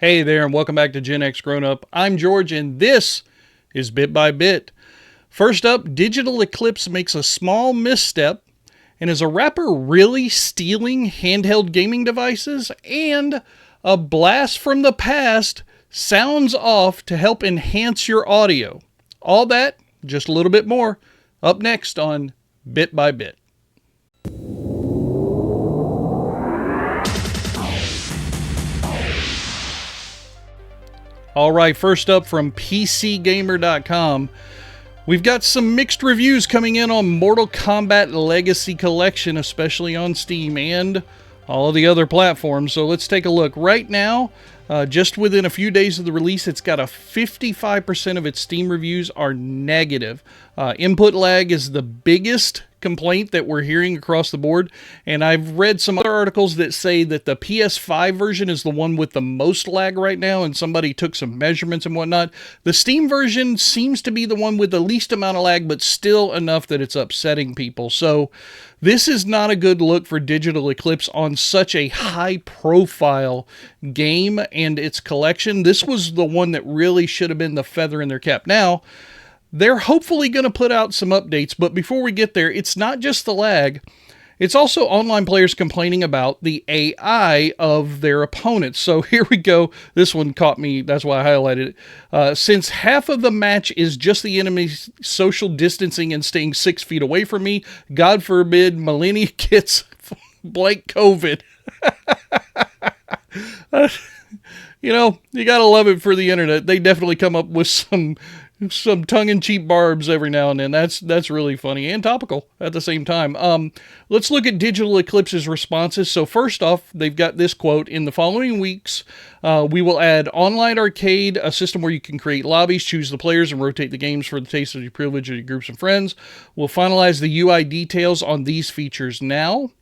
Hey there, and welcome back to GenXGrownUp. I'm George, and this is Bit by Bit. First up, Digital Eclipse makes a small misstep, and is a rapper really stealing handheld gaming devices? And a blast from the past sounds off to help enhance your audio. All that, just a little bit more, up next on Bit by Bit. Alright, first up from PCGamer.com, we've got some mixed reviews coming in on Mortal Kombat Legacy Kollection, especially on Steam and all of the other platforms. So let's take a look. Right now, just within a few days of the release, it's got a 55% of its Steam reviews are negative. Input lag is the biggest complaint that we're hearing across the board, and I've read some other articles that say that the PS5 version is the one with the most lag right now, and somebody took some measurements and whatnot. The Steam version seems to be the one with the least amount of lag, but still enough that it's upsetting people. So this is not a good look for Digital Eclipse on such a high-profile game and its collection. This was the one that really should have been the feather in their cap. Now, they're hopefully going to put out some updates, but before we get there, it's not just the lag. It's also online players complaining about the AI of their opponents. So here we go. This one caught me. That's why I highlighted it. Since half of the match is just the enemy social distancing and staying 6 feet away from me, God forbid Melania gets blank COVID. You know, you got to love it for the internet. They definitely come up with some tongue-in-cheek barbs every now and then. That's really funny and topical at the same time. Let's look at Digital Eclipse's responses. So first off, they've got this quote: "In the following weeks, we will add online arcade, a system where you can create lobbies, choose the players, and rotate the games for the taste of your privilege of your groups and friends. We'll finalize the UI details on these features now.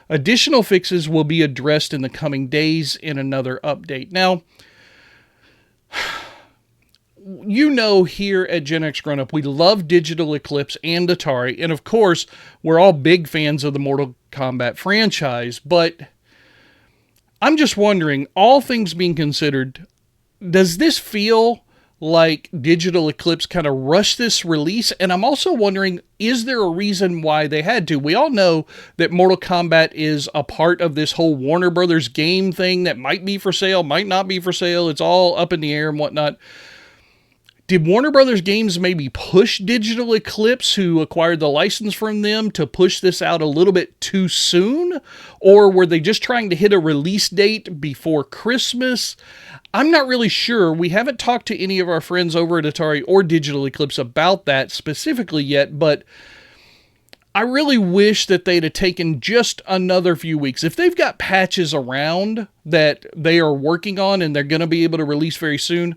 Additional fixes will be addressed in the coming days in another update." Now, you know, here at GenXGrownUp, we love Digital Eclipse and Atari, and of course, we're all big fans of the Mortal Kombat franchise, but I'm just wondering, all things being considered, does this feel like Digital Eclipse kind of rushed this release? And I'm also wondering, is there a reason why they had to? We all know that Mortal Kombat is a part of this whole Warner Brothers game thing that might be for sale, might not be for sale. It's all up in the air and whatnot. Did Warner Brothers Games maybe push Digital Eclipse, who acquired the license from them, to push this out a little bit too soon? Or were they just trying to hit a release date before Christmas? I'm not really sure. We haven't talked to any of our friends over at Atari or Digital Eclipse about that specifically yet, but I really wish that they'd have taken just another few weeks. If they've got patches around that they are working on and they're going to be able to release very soon,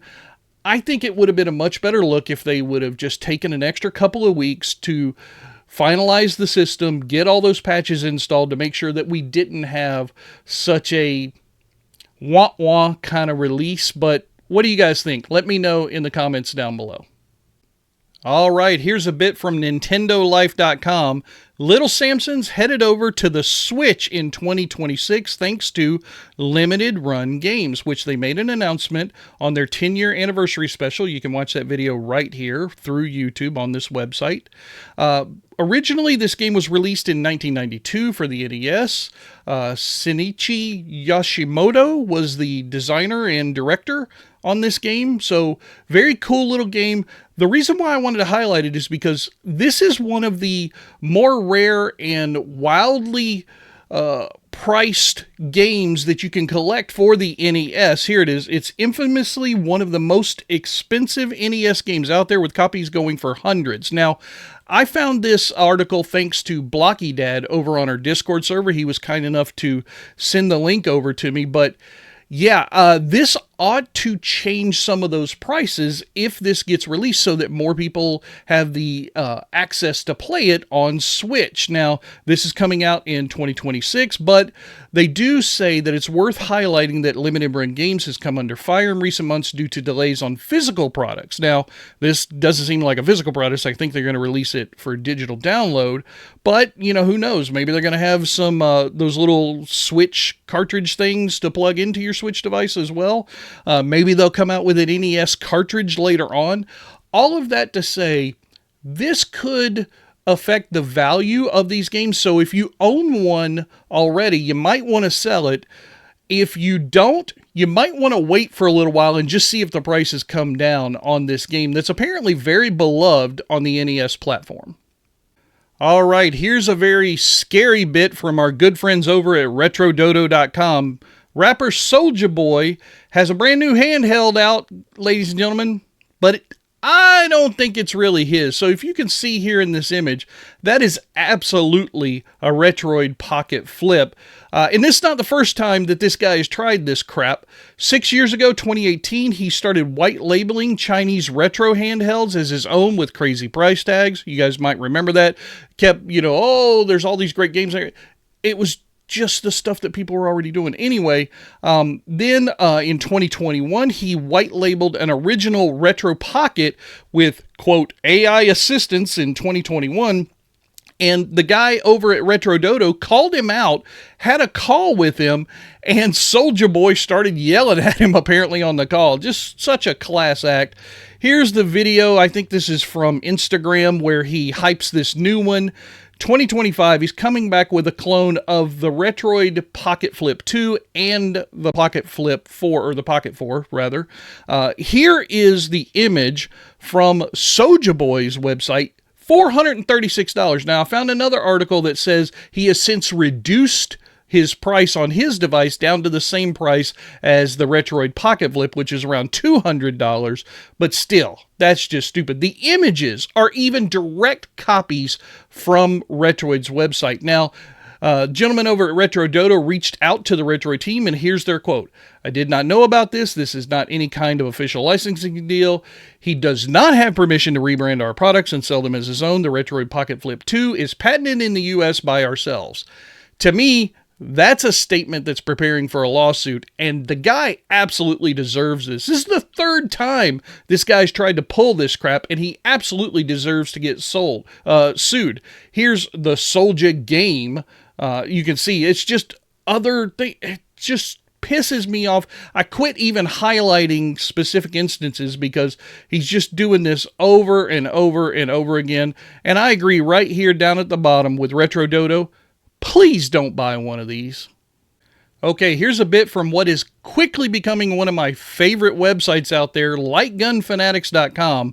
I think it would have been a much better look if they would have just taken an extra couple of weeks to finalize the system, get all those patches installed to make sure that we didn't have such a wah-wah kind of release. But what do you guys think? Let me know in the comments down below. All right, here's a bit from NintendoLife.com. Little Samson's headed over to the Switch in 2026 thanks to Limited Run Games, which they made an announcement on their 10-year anniversary special. You can watch that video right here through YouTube on this website. Originally, this game was released in 1992 for the NES. Shinichi Yoshimoto was the designer and director on this game, so very cool little game. The reason why I wanted to highlight it is because this is one of the more rare and wildly priced games that you can collect for the NES. Here it is. It's infamously one of the most expensive NES games out there, with copies going for hundreds. Now, I found this article thanks to Blocky Dad over on our Discord server. He was kind enough to send the link over to me, but yeah, this ought to change some of those prices if this gets released so that more people have the access to play it on Switch. Now, this is coming out in 2026, but they do say that it's worth highlighting that Limited Run Games has come under fire in recent months due to delays on physical products. Now, this doesn't seem like a physical product. I think they're going to release it for digital download, but, you know, who knows? Maybe they're going to have some those little Switch cartridge things to plug into your Switch device as well. Maybe they'll come out with an NES cartridge later on. All of that to say, this could affect the value of these games. So if you own one already, you might want to sell it. If you don't, you might want to wait for a little while and just see if the prices come down on this game that's apparently very beloved on the NES platform. All right, here's a very scary bit from our good friends over at RetroDodo.com. Rapper SouljaBoy has a brand new handheld out, ladies and gentlemen, but I don't think it's really his. So if you can see here in this image, that is absolutely a Retroid Pocket Flip. And this is not the first time that this guy has tried this crap. 6 years ago, 2018, he started white labeling Chinese retro handhelds as his own with crazy price tags. You guys might remember that. Kept, oh, there's all these great games there. It was just the stuff that people were already doing. Anyway, then in 2021, he white labeled an original Retro Pocket with, quote, AI assistance in 2021. And the guy over at RetroDodo called him out, had a call with him, and SouljaBoy started yelling at him apparently on the call. Just such a class act. Here's the video. I think this is from Instagram where he hypes this new one. 2025, he's coming back with a clone of the Retroid Pocket Flip 2 and the Pocket Flip 4, or the Pocket 4, rather. Here is the image from SouljaBoy's website, $436. Now, I found another article that says he has since reduced his price on his device down to the same price as the Retroid Pocket Flip, which is around $200, but still, that's just stupid. The images are even direct copies from Retroid's website. Now, gentlemen over at RetroDodo reached out to the Retroid team, and here's their quote. I did not know about this. This is not any kind of official licensing deal. He does not have permission to rebrand our products and sell them as his own. The Retroid Pocket Flip 2 is patented in the US by ourselves. To me, that's a statement that's preparing for a lawsuit, and the guy absolutely deserves this. This is the third time this guy's tried to pull this crap, and he absolutely deserves to get sued. Here's the Soulja game. You can see it's just other things. It just pisses me off. I quit even highlighting specific instances because he's just doing this over and over and over again. And I agree right here down at the bottom with RetroDodo. Please don't buy one of these. Okay, here's a bit from what is quickly becoming one of my favorite websites out there, lightgunfanatics.com.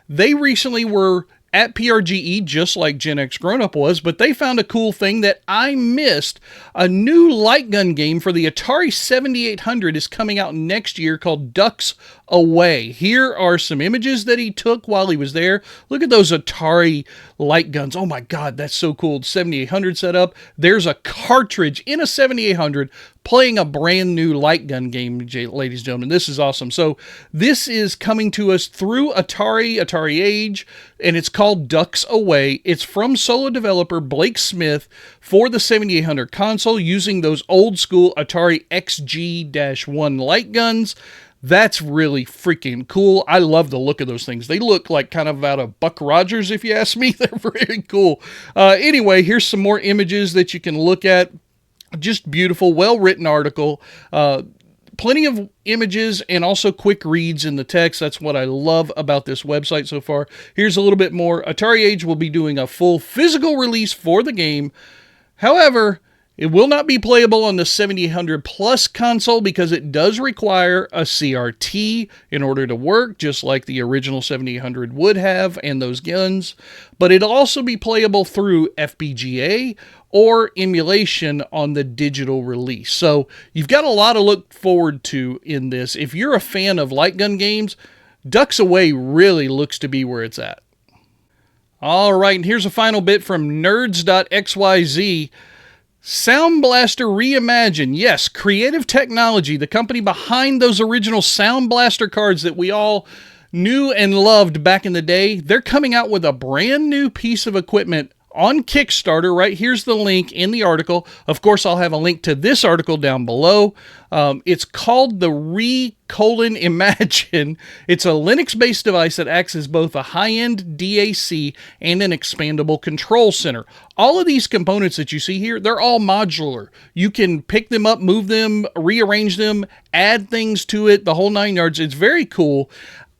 They recently were at PRGE, just like GenXGrownUp was, but they found a cool thing that I missed. A new light gun game for the Atari 7800 is coming out next year called Ducks Away. Here are some images that he took while he was there. Look at those Atari light guns. Oh my God, that's so cool. 7800 setup. There's a cartridge in a 7800 playing a brand new light gun game, ladies and gentlemen. This is awesome. So this is coming to us through AtariAge, and it's called Ducks Away. It's from solo developer Blake Smith for the 7800 console using those old school Atari XG-1 light guns. That's really freaking cool. I love the look of those things. They look like kind of out of Buck Rogers, if you ask me. They're very cool. Anyway, here's some more images that you can look at. Just beautiful, well-written article. Plenty of images and also quick reads in the text. That's what I love about this website so far. Here's a little bit more. AtariAge will be doing a full physical release for the game. However, it will not be playable on the 7800 Plus console because it does require a CRT in order to work, just like the original 7800 would have and those guns. But it'll also be playable through FPGA or emulation on the digital release. So you've got a lot to look forward to in this. If you're a fan of light gun games, Ducks Away really looks to be where it's at. All right, and here's a final bit from nerds.xyz. Soundblaster Reimagine. Yes, Creative Technology, the company behind those original Soundblaster cards that we all knew and loved back in the day. They're coming out with a brand new piece of equipment on Kickstarter. Right here's the link in the article. Of course, I'll have a link to this article down below. It's called the Imagine. It's a Linux-based device that acts as both a high-end DAC and an expandable control center. All of these components that you see here, they're all modular. You can pick them up, move them, rearrange them, add things to it, the whole 9 yards. It's very cool.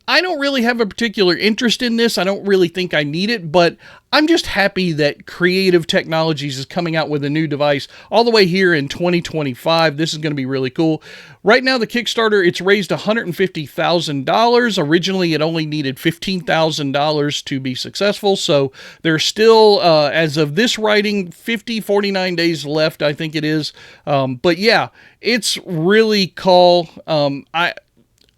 I don't really have a particular interest in this. I don't really think I need it, but I'm just happy that Creative Technologies is coming out with a new device all the way here in 2025. This is going to be really cool. Right now, the Kickstarter, it's raised $150,000. Originally, it only needed $15,000 to be successful. So there's still, as of this writing, 49 days left, I think it is. But yeah, it's really cool.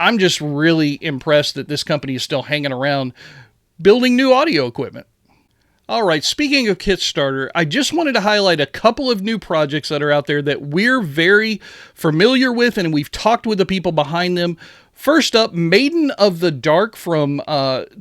I'm just really impressed that this company is still hanging around building new audio equipment. All right, speaking of Kickstarter, I just wanted to highlight a couple of new projects that are out there that we're very familiar with, and we've talked with the people behind them. First up, Maiden of the Dark from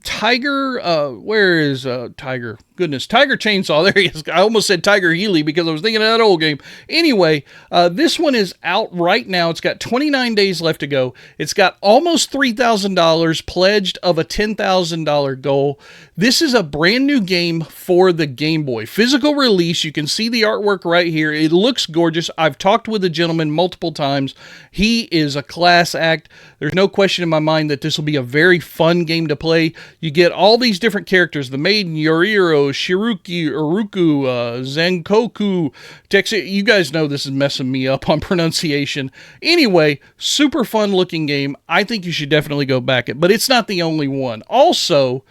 Tiger. Where is Tiger? Goodness, Tiger Chainsaw. There he is. I almost said Tiger Healy because I was thinking of that old game. Anyway, this one is out right now. It's got 29 days left to go. It's got almost $3,000 pledged of a $10,000 goal. This is a brand new game for the Game Boy. Physical release. You can see the artwork right here. It looks gorgeous. I've talked with the gentleman multiple times. He is a class act. There's no question in my mind that this will be a very fun game to play. You get all these different characters, the Maiden, Yoriro, Shiruki, Uruku, Zenkoku, Texas. You guys know this is messing me up on pronunciation. Anyway, super fun looking game. I think you should definitely go back it, but it's not the only one. Also,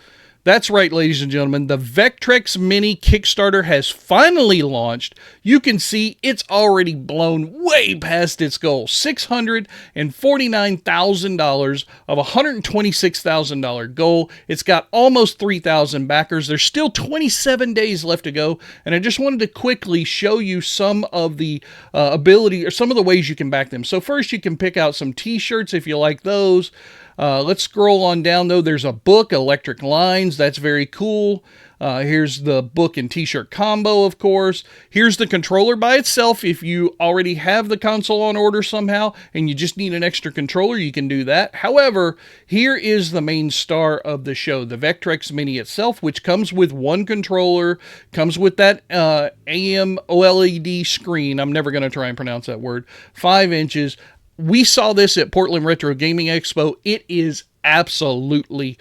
that's right, ladies and gentlemen, the Vectrex Mini Kickstarter has finally launched. You can see it's already blown way past its goal. $649,000 of a $126,000 goal. It's got almost 3,000 backers. There's still 27 days left to go, and I just wanted to quickly show you some of the ability or some of the ways you can back them. So first, you can pick out some t-shirts if you like those. Let's scroll on down, though. There's a book, Electric Lines. That's very cool. Here's the book and t-shirt combo, of course. Here's the controller by itself. If you already have the console on order somehow and you just need an extra controller, you can do that. However, here is the main star of the show, the Vectrex Mini itself, which comes with one controller, comes with that AM OLED screen. I'm never going to try and pronounce that word. 5 inches. We saw this at Portland Retro Gaming Expo. It is absolutely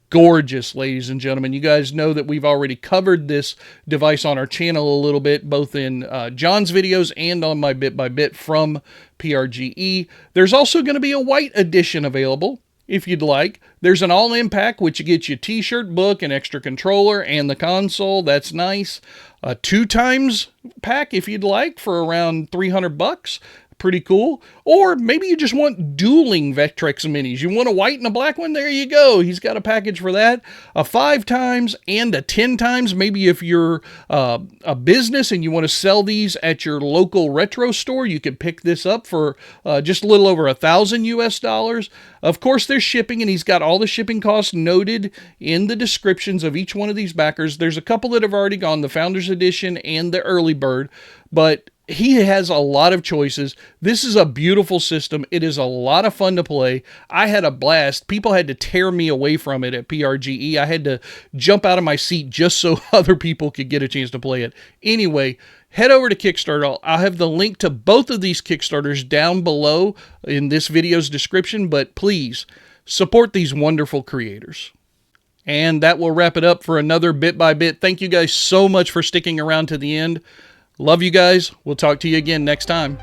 gorgeous, ladies and gentlemen. You guys know that we've already covered this device on our channel a little bit, both in John's videos and on my Bit by Bit from PRGE. There's also going to be a white edition available if you'd like. There's an all-in pack, which gets you t-shirt, book, an extra controller, and the console. That's nice. A 2x pack if you'd like for around $300. Pretty cool. Or maybe you just want dueling Vectrex Minis. You want a white and a black one? There you go. He's got a package for that. A 5x and a 10x. Maybe if you're a business and you want to sell these at your local retro store, you could pick this up for just a little over $1,000 US. Of course, there's shipping, and he's got all the shipping costs noted in the descriptions of each one of these backers. There's a couple that have already gone, the Founders Edition and the Early Bird, but he has a lot of choices. This is a beautiful system. It is a lot of fun to play. I had a blast. People had to tear me away from it at PRGE. I had to jump out of my seat just so other people could get a chance to play it. Anyway, head over to Kickstarter. I'll have the link to both of these Kickstarters down below in this video's description, but please support these wonderful creators. And that will wrap it up for another Bit by Bit. Thank you guys so much for sticking around to the end. Love you guys. We'll talk to you again next time.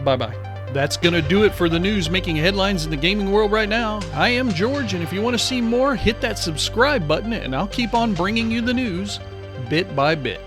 Bye-bye. That's going to do it for the news making headlines in the gaming world right now. I am George, and if you want to see more, hit that subscribe button, and I'll keep on bringing you the news bit by bit.